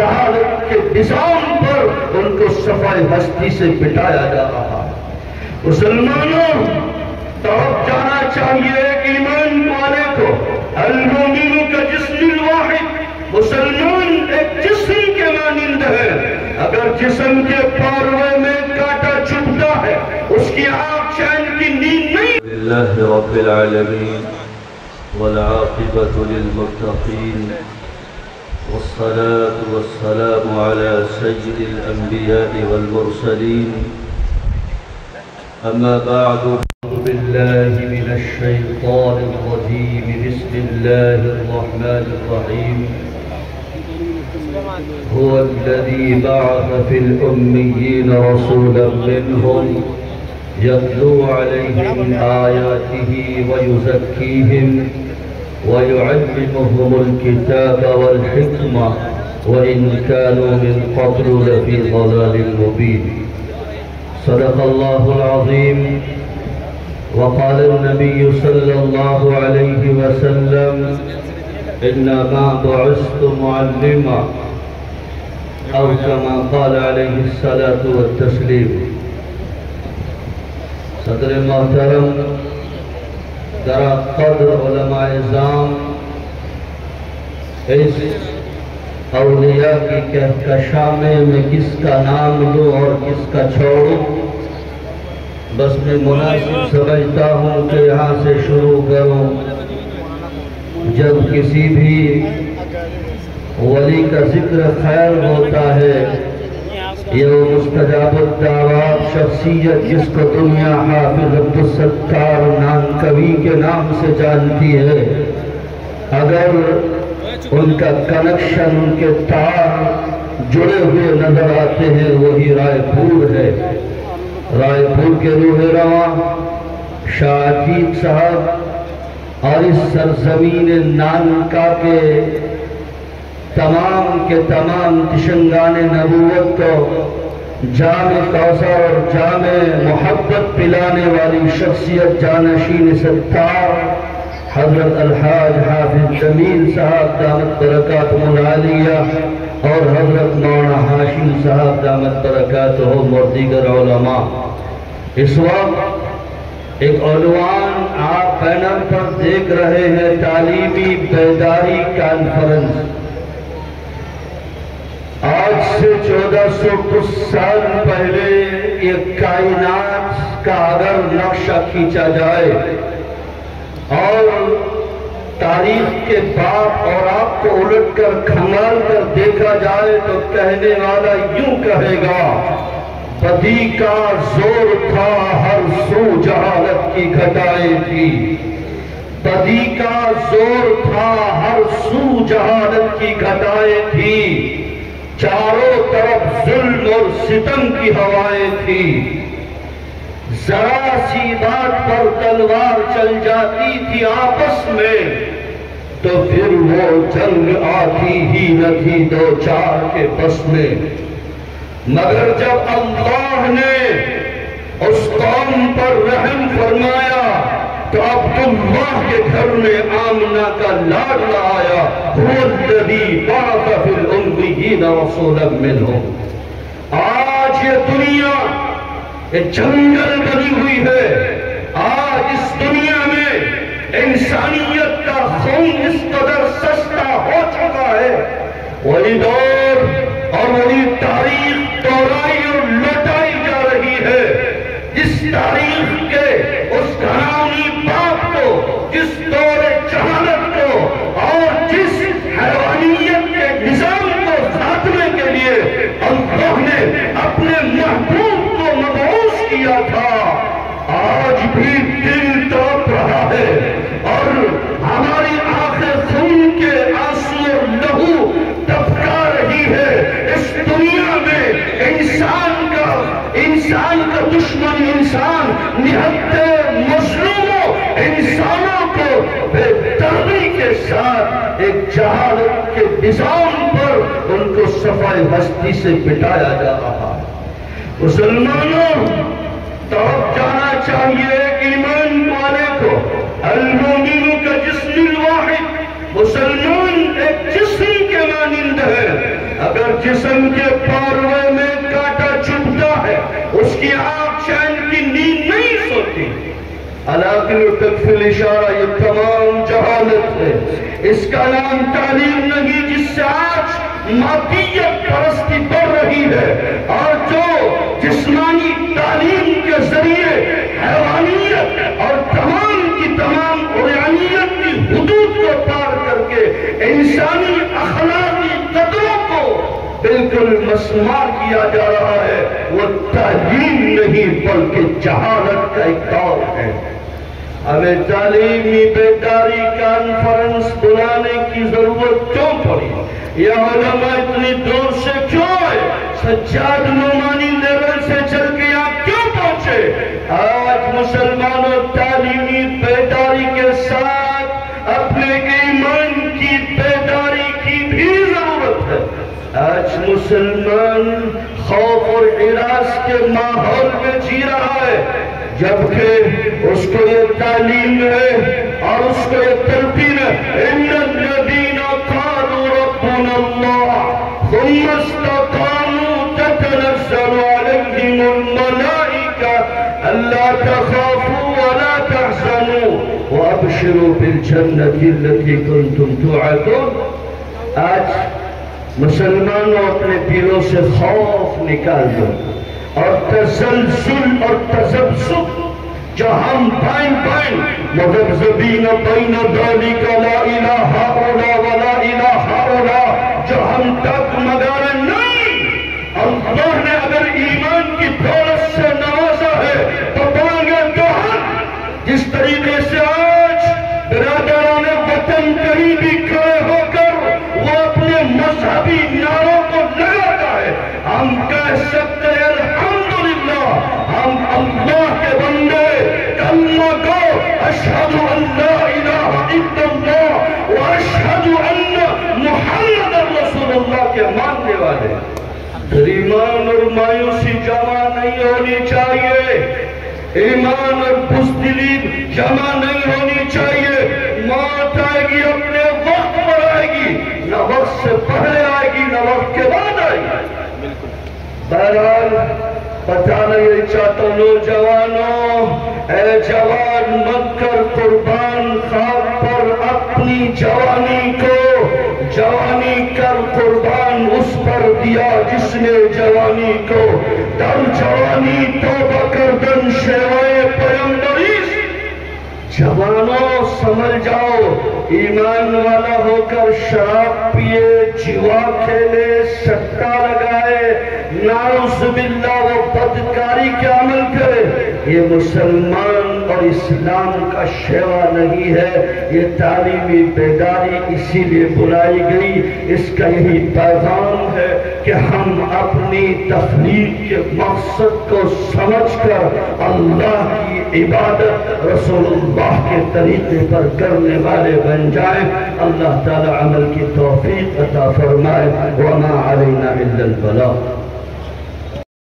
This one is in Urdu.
جہالت کے نظام پر ان کو صفائے ہستی سے بٹایا جا رہا ہے۔ مسلمانوں، طرف جانا چاہیے ایمان والے کو، المومن کا جسم الواحد، مسلمان ایک جسم کے مانند ہے۔ اگر جسم کے پاروے میں کانٹا چبھتا ہے، اس کی آنکھ چین کی نیند نہیں۔ للہ رب العالمین والعاقبۃ للمتقین والصلاة والسلام على سید الانبیاء والمرسلین، اما بعد، اعوذ باللہ من الشیطان الرجیم، بسم اللہ الرحمن الرحیم۔ هو الذي بعث في الأميين رسولا منهم يتلو عليهم آياته ويزكيهم ويعلمهم الكتاب والحكمة وإن كانوا من قبل لفي ضلال مبين. صدق الله العظيم. وقال النبي صلى الله عليه وسلم: إنما بعثت معلما، أو كما قال عليه الصلاة والتسليم. صدر محترم، در قدر علماء اعظام، اس اولیاء کی کہکشاں میں کس کا نام لوں اور کس کا چھوڑوں، بس میں مناسب سمجھتا ہوں کہ یہاں سے شروع کروں۔ جب کسی بھی ولی کا ذکر خیر ہوتا ہے، یہ وہ مستجاب الدعوات شخصیت جس کو دنیا حافظ عبدالستار نانکوی کے نام سے جانتی ہے، اگر ان کا کنیکشن، ان کے تار جڑے ہوئے نظر آتے ہیں، وہی رائے پور ہے۔ رائے پور کے روح رواں شاہ عتیق صاحب اور اس سرزمین نانکا کے تمام تشنگان نبوت کو جام کوثر اور جام محبت پلانے والی شخصیت جانشین ستار حضرت الحاج حافظ جمیل صاحب دامت برکاتہ العالیہ اور حضرت مولانا ہاشم صاحب دامت برکاتہم اور دیگر علماء، اس وقت ایک عنوان آپ بینر پر دیکھ رہے ہیں، تعلیمی بیداری کانفرنس۔ آج سے 1400 سال پہلے یہ کائنات کا اگر نقشہ کھینچا جائے اور تاریخ کے بعد اور آپ کو الٹ کر کھنگال کر دیکھا جائے تو کہنے والا یوں کہے گا: بدی کا زور تھا، ہر سو جہالت کی گھٹائیں تھی۔ بدی کا زور تھا، ہر سو جہالت کی گھٹائیں تھی، چاروں طرف ظلم اور ستم کی ہوائیں تھی۔ ذرا سی بات پر تلوار چل جاتی تھی آپس میں، تو پھر وہ جنگ آتی ہی نہ تھی دو چار کے بس میں۔ مگر جب اللہ نے اس قوم پر رحم فرمایا تو عبداللہ کے گھر میں آمنہ کا لاڈلا آیا۔ هو الذی بعث فی الأمیین رسولا منہم۔ آج یہ دنیا ایک جنگل بنی ہوئی ہے۔ آج اس دنیا میں انسانیت کا خون اس قدر سستا ہو چکا ہے، وہی دور اور وہی تاریخ دوہرائی اور لوٹائی جا رہی ہے، جس تاریخ کے اس گھرانی باپ کو، جس دور جہالت کو اور جس حیوانیت کے نظام کو خاتمے کے لیے اللہ نے اپنے محبوب کو مبعوث کیا تھا، آج بھی دل تڑپ رہا ہے اور ہماری آنکھیں خون کے آنسو اور لہو ٹپکا رہی ہے۔ اس دنیا میں انسان کا دشمن انسان، نہتے مظلوموں انسانوں کو بے دردی کے ساتھ ایک جہالت کے نظام پر ان کو صفائے ہستی سے بٹایا جا رہا ہے۔ مسلمانوں، طرف جانا چاہیے ایمان والے کو، المومن کا جسم الواحد، مسلمان ایک جسم کے مانند ہے۔ اگر اگر جسم کے پاروے میں کانٹا چبھتا ہے اس کی آنکھ چین کی نیند نہیں سوتی. علاقل و تکفل اشارہ یہ تمام جہالت ہے. اس کا نام تعلیم نہیں جس سے آج مادیت پرستی بڑھ رہی ہے اور جو جسمانی تعلیم کے ذریعے حیوانیت اور تمام کی تمام عریانیت کی حدود کو پار کر کے انسانی اخلاقی قدروں کو بالکل مسمار کیا جا رہا ہے وہ تعلیم نہیں بلکہ جہالت کا ایک دور ہے. ہمیں تعلیمی بیداری کانفرنس بلانے کی ضرورت کیوں پڑی؟ یہ علماء اتنی دور سے کیوں آئے؟ سجاد نعمانی لیول سے چل کے یہاں کیوں پہنچے؟ آج مسلمانوں تعلیمی بیداری کے ساتھ اپنے ایمان کی بیداری کی بھی ضرورت ہے. آج مسلمان خوف اور ہراس کے ماحول میں جی رہا ہے جبکہ اس کو یہ تعلیم ہے اور اس کو یہ تلقین ہے ان الذین قالوا ربنا اللہ ثم استقاموا تتنزل علیہم الملائکہ الا تخافوا ولا تحزنوا وابشروا بالجنۃ التي كنتم توعدون. آج مسلمانوں اپنے دلوں سے خوف نکال دو اور تزلزل اور تذبذب جو ہم بائیں مذبذبین بین ذلک لا الہ الا ولا الہ الا جو ہم تک مگار نہیں. اللہ نے اگر ایمان کی دولت سے نوازا ہے تو پائیں گے جس طریقے سے آج برادران وطن کہیں بھی کھڑے ہو کر وہ اپنے مذہبی نعروں کو لگاتا ہے. ہم کہہ سکتے ہیں ہم اللہ کے بندے کلمہ کو اشہد ان لا الہ الا اللہ و اشہد ان محمد رسول اللہ کے ماننے والے. ایمان اور مایوسی جمع نہیں ہونی چاہیے. ایمان اور بزدلی جمع نہیں ہونی چاہیے. موت آئے گی اپنے وقت پر آئے گی نہ وقت سے پہلے آئے گی نہ وقت کے بعد آئے گی. بہرحال بتانا یہ چاہتا ہوں نوجوانوں اے جوان مت کر قربان خاک پر اپنی جوانی کو. جوانی کر قربان اس پر دیا جس نے جوانی کو در جوانی توبہ کردن شیوائے پیغمبری. جوانوں سمجھ جاؤ ایمان والا ہو کر شراب پیے جوا کھیلے سٹا لگائے نعوذ باللہ وہ بدکاری کے عمل کرے یہ مسلمان اور اسلام کا شیوا نہیں ہے. یہ تعلیمی بیداری اسی لیے بلائی گئی. اس کا یہی پیغام ہے کہ ہم اپنی تخلیق کے مقصد کو سمجھ کر اللہ کی عبادت رسول اللہ کے طریقے پر کرنے والے بن جائیں. اللہ تعالی عمل کی توفیق عطا فرمائے. وما علینا الا البلاغ.